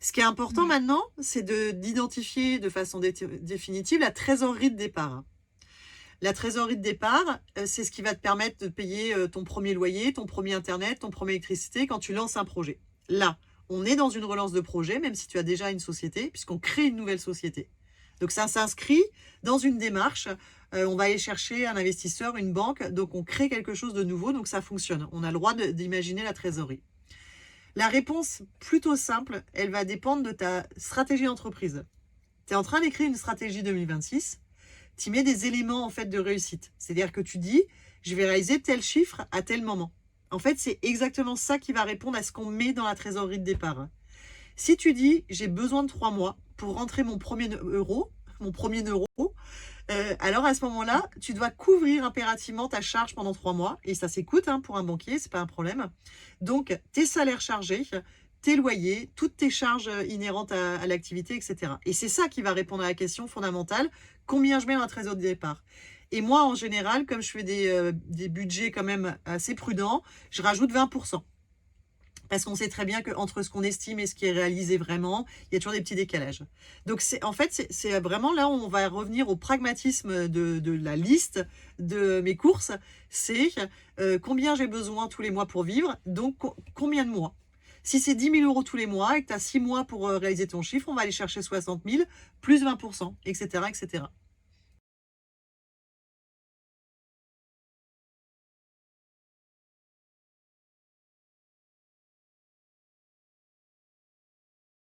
Ce qui est important Ouais. maintenant, c'est d'identifier de façon définitive la trésorerie de départ. La trésorerie de départ, c'est ce qui va te permettre de payer ton premier loyer, ton premier internet, ton premier électricité quand tu lances un projet. Là, on est dans une relance de projet, même si tu as déjà une société, puisqu'on crée une nouvelle société. Donc ça s'inscrit dans une démarche. On va aller chercher un investisseur, une banque, donc on crée quelque chose de nouveau, donc ça fonctionne. On a le droit d'imaginer la trésorerie. La réponse plutôt simple, elle va dépendre de ta stratégie d'entreprise. Tu es en train d'écrire une stratégie 2026, tu mets des éléments en fait de réussite. C'est-à-dire que tu dis, je vais réaliser tel chiffre à tel moment. En fait, c'est exactement ça qui va répondre à ce qu'on met dans la trésorerie de départ. Si tu dis, j'ai besoin de 3 mois pour rentrer mon premier euro, alors à ce moment-là, tu dois couvrir impérativement ta charge pendant 3 mois. Et ça s'écoute pour un banquier, c'est pas un problème. Donc, tes salaires chargés, tes loyers, toutes tes charges inhérentes à l'activité, etc. Et c'est ça qui va répondre à la question fondamentale, combien je mets dans la trésorerie de départ. Et moi, en général, comme je fais des budgets quand même assez prudents, je rajoute 20%. Parce qu'on sait très bien qu'entre ce qu'on estime et ce qui est réalisé vraiment, il y a toujours des petits décalages. Donc, en fait, c'est vraiment là où on va revenir au pragmatisme de la liste de mes courses. C'est combien j'ai besoin tous les mois pour vivre, donc combien de mois. Si c'est 10 000 euros tous les mois et que tu as 6 mois pour réaliser ton chiffre, on va aller chercher 60 000 plus 20%, etc., etc.